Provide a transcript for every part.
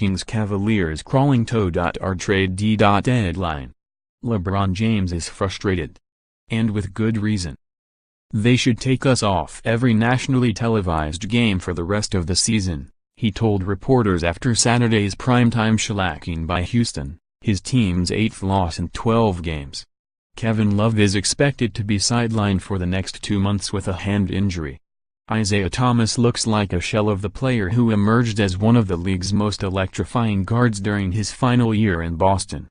Kings Cavaliers crawling tow.ard trade d.eadline. LeBron James is frustrated. And with good reason. "They should take us off every nationally televised game for the rest of the season," he told reporters after Saturday's primetime shellacking by Houston, his team's 8th loss in 12 games. Kevin Love is expected to be sidelined for the next 2 months with a hand injury. Isaiah Thomas looks like a shell of the player who emerged as one of the league's most electrifying guards during his final year in Boston.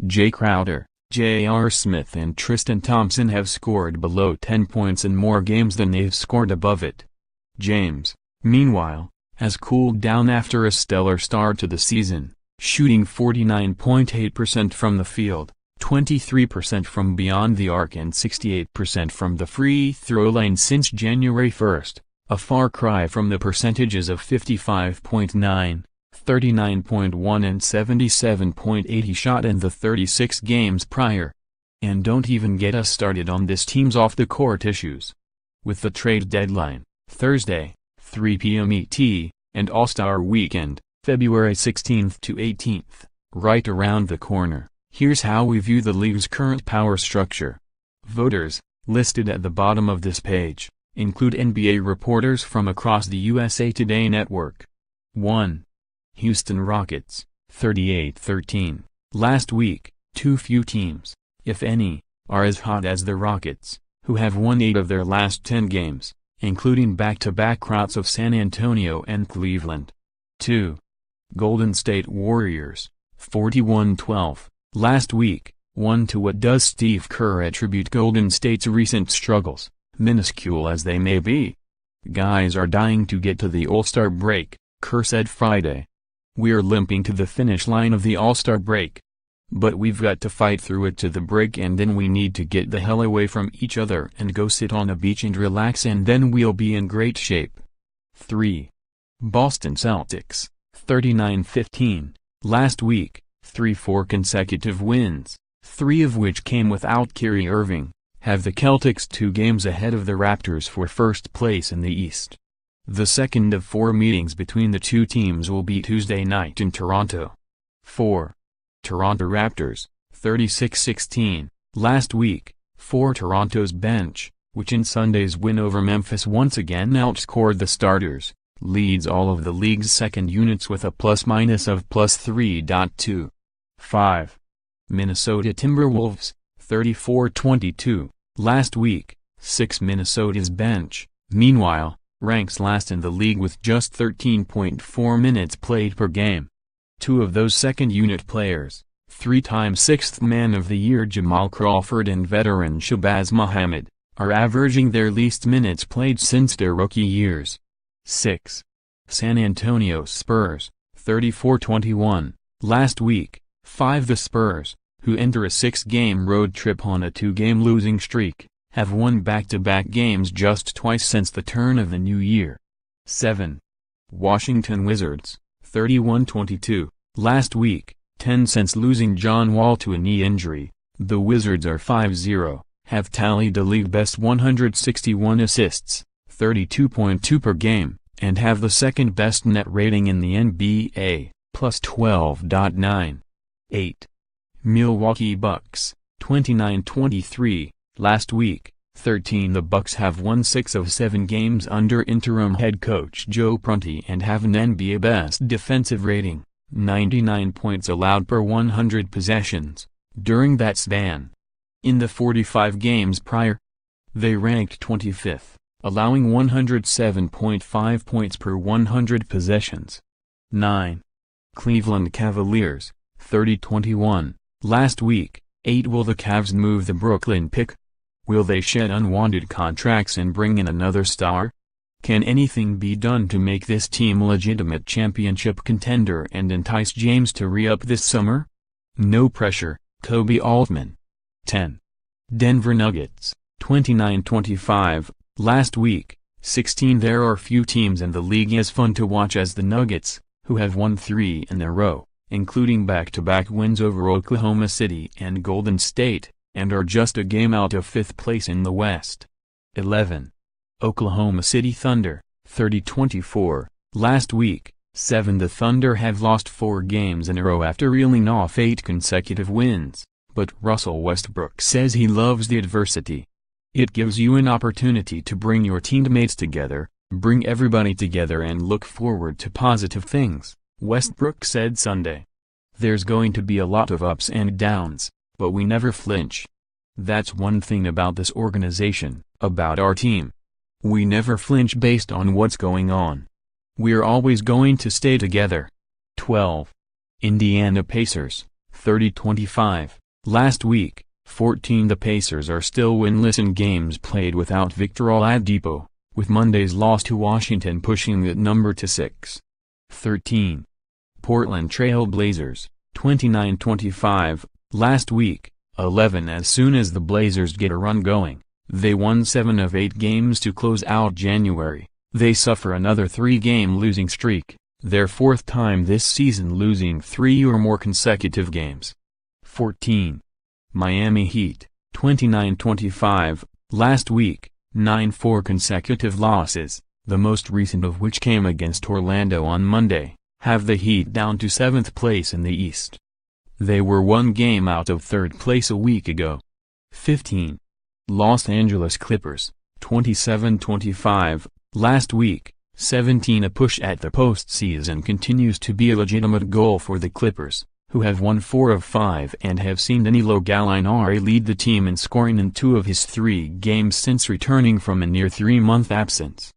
Jae Crowder, J.R. Smith and Tristan Thompson have scored below 10 points in more games than they've scored above it. James, meanwhile, has cooled down after a stellar start to the season, shooting 49.8% from the field, 23% from beyond the arc and 68% from the free throw line since January 1, a far cry from the percentages of 55.9, 39.1 and 77.8 he shot in the 36 games prior. And don't even get us started on this team's off-the-court issues. With the trade deadline, Thursday, 3 p.m. ET, and All-Star Weekend, February 16th to 18th, right around the corner, here's how we view the league's current power structure. Voters, listed at the bottom of this page, include NBA reporters from across the USA Today network. 1. Houston Rockets, 38-13. Last week, too few teams, if any, are as hot as the Rockets, who have won 8 of their last 10 games, including back-to-back routes of San Antonio and Cleveland. 2. Golden State Warriors, 41-12. Last week, 1. To what does Steve Kerr attribute Golden State's recent struggles, minuscule as they may be? "Guys are dying to get to the All-Star break," Kerr said Friday. "We're limping to the finish line of the All-Star break. But we've got to fight through it to the break and then we need to get the hell away from each other and go sit on a beach and relax and then we'll be in great shape." 3. Boston Celtics, 39-15. Last week, 4 consecutive wins, 3 of which came without Kyrie Irving, have the Celtics 2 games ahead of the Raptors for first place in the East. The second of 4 meetings between the two teams will be Tuesday night in Toronto. 4. Toronto Raptors, 36-16. Last week, 4 Toronto's bench, which in Sunday's win over Memphis once again outscored the starters, leads all of the league's second units with a plus-minus of +3.2. 5. Minnesota Timberwolves, 34-22. Last week, 6 Minnesota's bench, meanwhile, ranks last in the league with just 13.4 minutes played per game. 2 of those second-unit players, 3-time Sixth Man of the Year Jamal Crawford and veteran Shabazz Muhammad, are averaging their least minutes played since their rookie years. 6. San Antonio Spurs, 34-21. Last week, 5 The Spurs, who enter a 6-game road trip on a 2-game losing streak, have won back-to-back games just twice since the turn of the new year. 7. Washington Wizards, 31-22. Last week, 10 since losing John Wall to a knee injury, the Wizards are 5-0, have tallied the league-best 161 assists, 32.2 per game, and have the second-best net rating in the NBA, plus 12.9. 8. Milwaukee Bucks, 29-23. Last week, 13 The Bucks have won 6 of 7 games under interim head coach Joe Prunty and have an NBA best defensive rating, 99 points allowed per 100 possessions, during that span. In the 45 games prior, they ranked 25th, allowing 107.5 points per 100 possessions. 9. Cleveland Cavaliers, 30-21. Last week, 8 Will the Cavs move the Brooklyn pick? Will they shed unwanted contracts and bring in another star? Can anything be done to make this team a legitimate championship contender and entice James to re-up this summer? No pressure, Kobe Altman. 10. Denver Nuggets, 29-25. Last week, 16 There are few teams in the league as fun to watch as the Nuggets, who have won 3 in a row, including back-to-back wins over Oklahoma City and Golden State, and are just a game out of 5th place in the West. 11. Oklahoma City Thunder, 30-24. Last week, 7. The Thunder have lost 4 games in a row after reeling off 8 consecutive wins, but Russell Westbrook says he loves the adversity. It gives you an opportunity to bring your teammates together, bring everybody together and look forward to positive things, Westbrook said Sunday. There's going to be a lot of ups and downs, but we never flinch. That's one thing about this organization, about our team. We never flinch based on what's going on. We're always going to stay together. 12. Indiana Pacers, 30-25. Last week, 14. The Pacers are still winless in games played without Victor Oladipo, with Monday's loss to Washington pushing that number to 6. 13. Portland Trail Blazers, 29-25. Last week, 11. As soon as the Blazers get a run going, they won 7 of 8 games to close out January. They suffer another 3-game losing streak, their 4th time this season losing 3 or more consecutive games. 14. Miami Heat, 29-25. Last week, 9 consecutive losses, the most recent of which came against Orlando on Monday, have the Heat down to 7th place in the East. They were 1 game out of 3rd place a week ago. 15. Los Angeles Clippers, 27-25. Last week, 17. A push at the postseason continues to be a legitimate goal for the Clippers, who have won 4 of 5 and have seen Danilo Gallinari lead the team in scoring in 2 of his 3 games since returning from a near 3-month absence.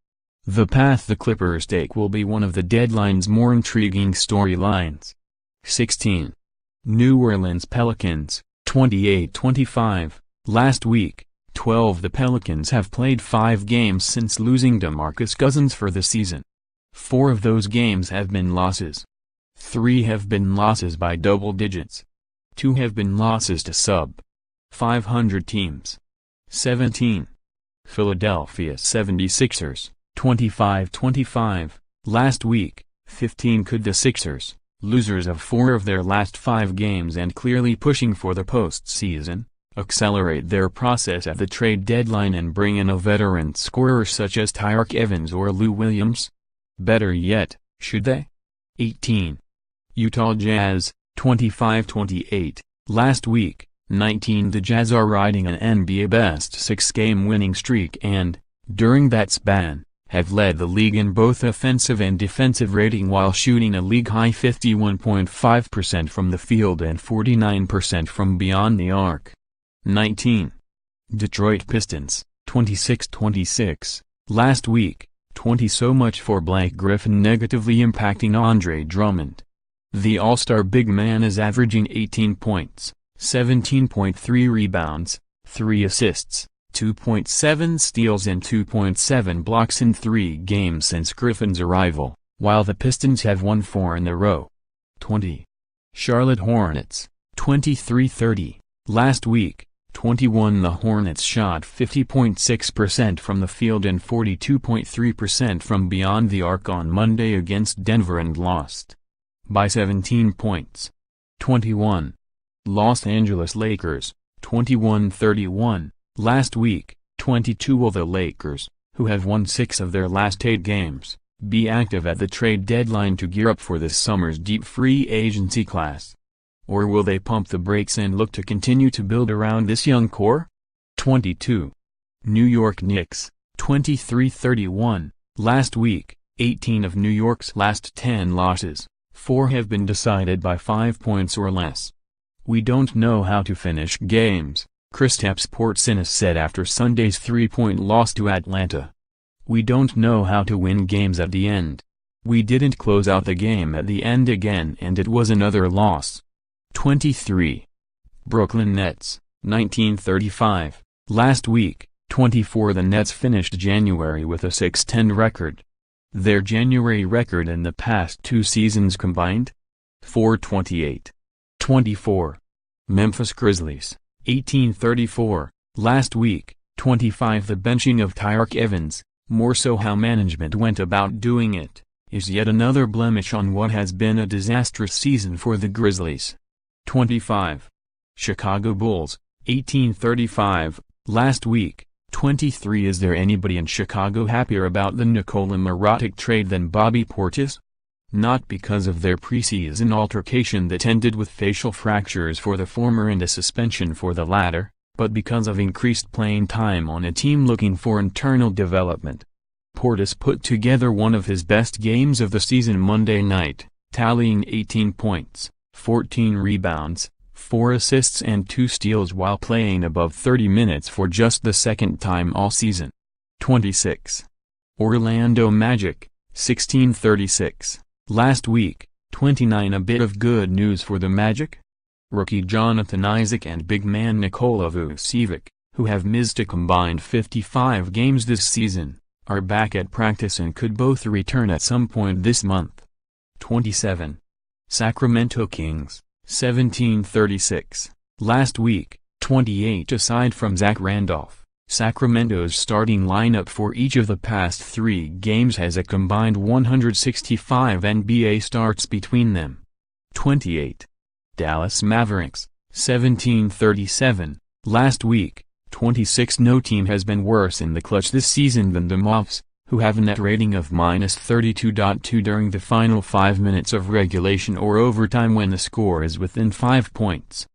The path the Clippers take will be one of the deadline's more intriguing storylines. 16. New Orleans Pelicans, 28-25. Last week, 12. The Pelicans have played 5 games since losing DeMarcus Cousins for the season. 4 of those games have been losses. 3 have been losses by double digits. 2 have been losses to sub-500 teams. 17. Philadelphia 76ers, 25-25. Last week, 15. Could the Sixers, losers of 4 of their last 5 games and clearly pushing for the postseason, accelerate their process at the trade deadline and bring in a veteran scorer such as Tyreke Evans or Lou Williams? Better yet, should they? 18. Utah Jazz, 25-28. Last week, 19. The Jazz are riding an NBA best 6-game winning streak and, during that span, have led the league in both offensive and defensive rating while shooting a league-high 51.5% from the field and 49% from beyond the arc. 19. Detroit Pistons, 26-26. Last week, 20. So much for Blake Griffin negatively impacting Andre Drummond. The All-Star big man is averaging 18 points, 17.3 rebounds, 3 assists, 2.7 steals and 2.7 blocks in 3 games since Griffin's arrival, while the Pistons have won 4 in a row. 20. Charlotte Hornets, 23-30. Last week, 21. The Hornets shot 50.6% from the field and 42.3% from beyond the arc on Monday against Denver and lost by 17 points. 21. Los Angeles Lakers, 21-31. Last week, 22. Will the Lakers, who have won 6 of their last 8 games, be active at the trade deadline to gear up for this summer's deep free agency class? Or will they pump the brakes and look to continue to build around this young core? 22. New York Knicks, 23-31. Last week, 18. Of New York's last 10 losses, 4 have been decided by 5 points or less. We don't know how to finish games, Kristaps Porzingis said after Sunday's 3-point loss to Atlanta. We don't know how to win games at the end. We didn't close out the game at the end again and it was another loss. 23. Brooklyn Nets, 19-35. Last week, 24. The Nets finished January with a 6-10 record. Their January record in the past 2 seasons combined? 4-28. 24. Memphis Grizzlies, 18-34. Last week, 25. The benching of Tyreke Evans, more so how management went about doing it, is yet another blemish on what has been a disastrous season for the Grizzlies. 25. Chicago Bulls, 18-35. Last week, 23. Is there anybody in Chicago happier about the Nikola Mirotic trade than Bobby Portis? not because of their preseason altercation that ended with facial fractures for the former and a suspension for the latter, but because of increased playing time on a team looking for internal development. Portis put together one of his best games of the season Monday night, tallying 18 points, 14 rebounds, 4 assists and 2 steals while playing above 30 minutes for just the second time all season. 26. Orlando Magic, 1636. Last week, 29. A bit of good news for the Magic? Rookie Jonathan Isaac and big man Nikola Vucevic, who have missed a combined 55 games this season, are back at practice and could both return at some point this month. 27. Sacramento Kings, 1736. Last week, 28. Aside from Zach Randolph, Sacramento's starting lineup for each of the past 3 games has a combined 165 NBA starts between them. 28. Dallas Mavericks, 1737. Last week, 26. No team has been worse in the clutch this season than the Mavs, who have a net rating of -32.2 during the final 5 minutes of regulation or overtime when the score is within 5 points.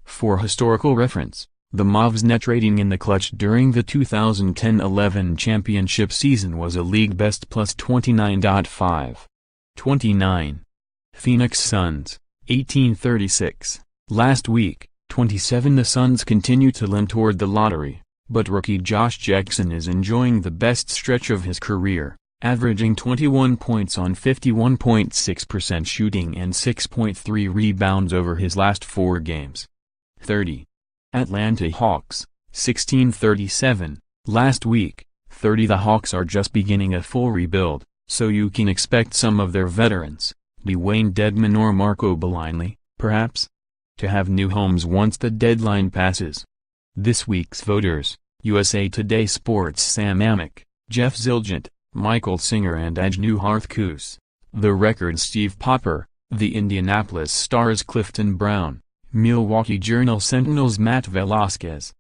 For historical reference, the Mavs' net rating in the clutch during the 2010-11 championship season was a league best +29.5. 29. Phoenix Suns, 1836. Last week, 27. The Suns continue to limp toward the lottery, but rookie Josh Jackson is enjoying the best stretch of his career, averaging 21 points on 51.6% shooting and 6.3 rebounds over his last 4 games. 30. Atlanta Hawks, 1637. Last week, 30. The Hawks are just beginning a full rebuild, so you can expect some of their veterans, Dwayne Dedmon or Marco Belinelli, perhaps, to have new homes once the deadline passes. This week's voters: USA Today Sports' Sam Amick, Jeff Zilgent, Michael Singer and Ajnu Harthkus, The Record's Steve Popper, The Indianapolis Star's Clifton Brown, Milwaukee Journal Sentinel's Matt Velasquez,